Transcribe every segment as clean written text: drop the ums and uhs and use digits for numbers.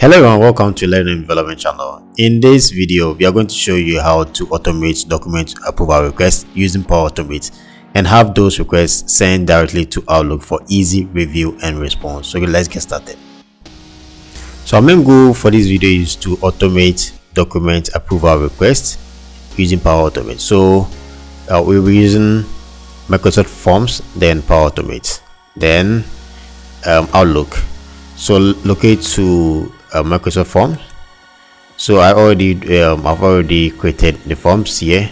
Hello everyone, welcome to Learning and Development channel. In this video, we are going to show you how to automate document approval requests using PowerAutomate and have those requests sent directly to Outlook for easy review and response. So let's get started. So our main goal for this video is to automate document approval requests using PowerAutomate. So we'll be using Microsoft Forms, then PowerAutomate, then Outlook. So locate to Microsoft Forms. So I've already created the forms here,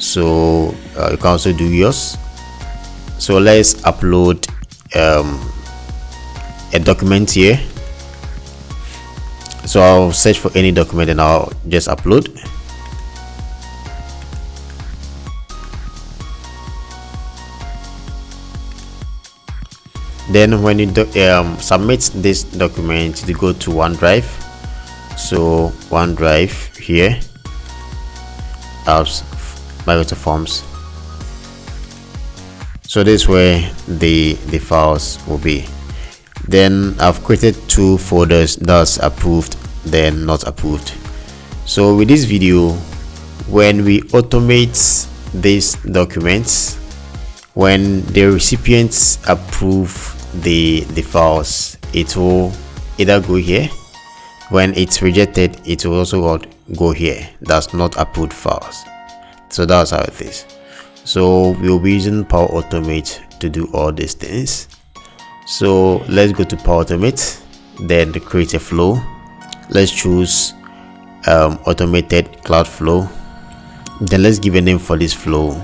so you can also do yours. So let's upload a document here. So I'll search for any document and I'll just upload. Then when you submit this document, you go to OneDrive. So OneDrive here, apps, Microsoft Forms. So this is where the files will be. Then I've created two folders, that's approved, then not approved. So with this video, when we automate these documents, when the recipients approve the files, it will either go here. When it's rejected, it will also go here, that's not approved files. So that's how it is. So we'll be using PowerAutomate to do all these things. So let's go to PowerAutomate, then create a flow. Let's choose automated cloud flow. Then let's give a name for this flow.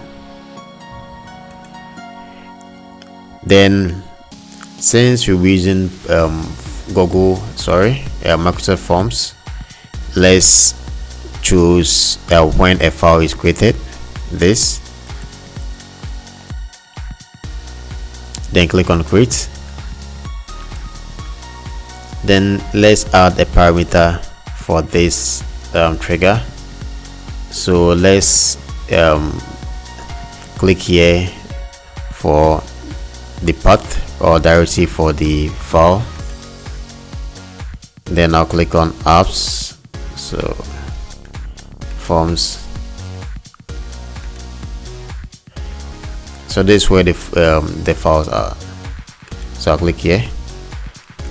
Then since we're using Microsoft Forms, let's choose when a file is created, this, then click on create. Then let's add a parameter for this trigger. So let's click here for the path or directory for the file. Then I'll click on apps, so forms. So this is where the files are. So I'll click here.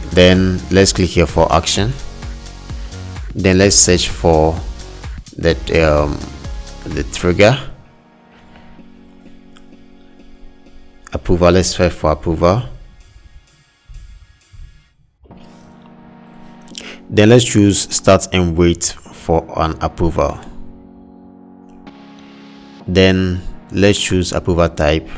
Then let's click here for action. Then let's search for that the trigger approval. Let's search for approval. Then let's choose start and wait for an approval. Then let's choose approval type.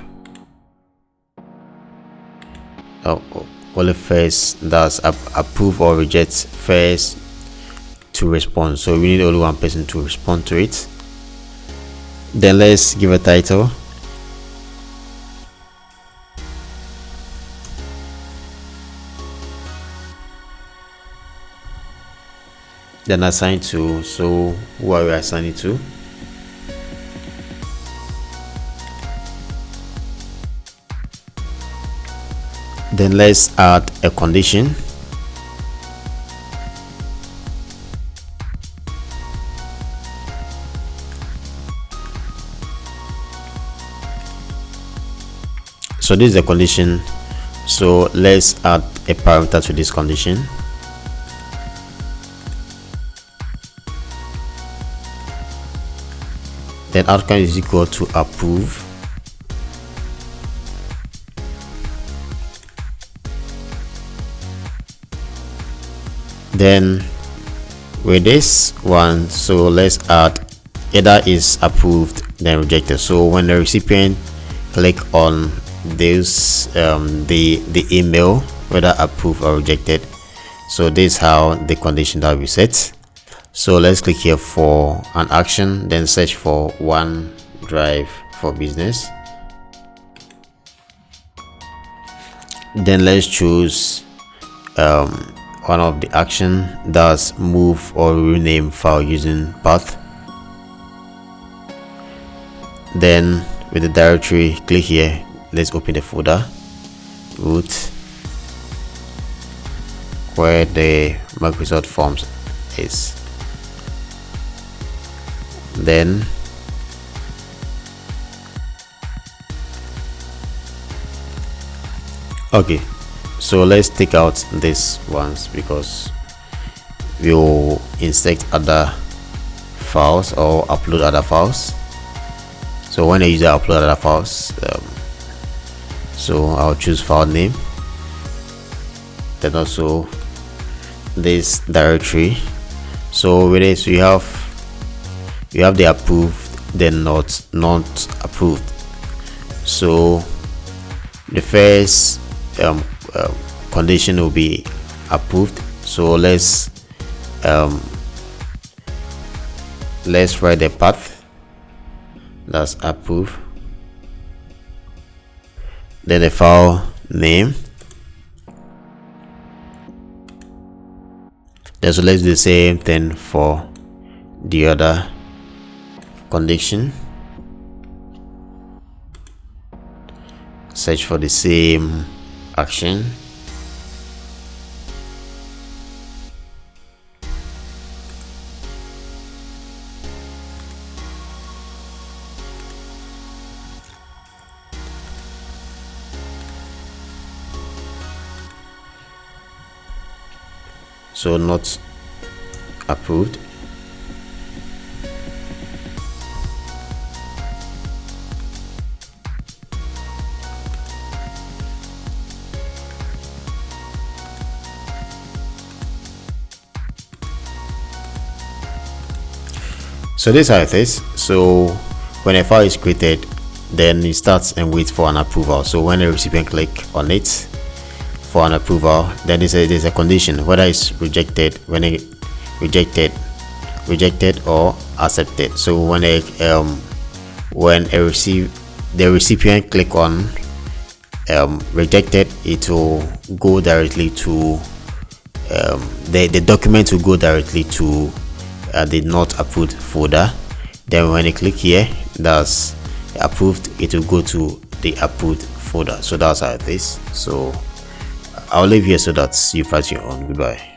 Only first, that's approve or reject first to respond. So we need only one person to respond to it. Then let's give a title. Then assign to, so who are we assigning to? Then let's add a condition. So this is the condition, so let's add a parameter to this condition. Then outcome is equal to approve. Then with this one, so let's add either is approved then rejected. So when the recipient click on this the email, whether approved or rejected, so this is how the condition that we set. So let's click here for an action, then search for OneDrive for business. Then let's choose one of the action, that's move or rename file using path. Then with the directory, click here, let's open the folder, root, where the Microsoft Forms is. Then okay, so let's take out this ones because we'll insert other files or upload other files. So when a user upload other files, so I'll choose file name, then also this directory. So with this we have the approved, then not approved. So the first condition will be approved. So let's write the path that's approved, then the file name. Then so let's do the same thing for the other condition. Search for the same action. So not approved. So this is how it is. So when a file is created, then it starts and waits for an approval. So when a recipient click on it for an approval, then there's a condition whether it's rejected, when it rejected or accepted. So when the recipient click on rejected, it will go directly to the document will go directly to the not approved folder. Then when you click here, that's approved, it will go to the approved folder. So that's how it is. So I'll leave here so that you practice your own. Goodbye.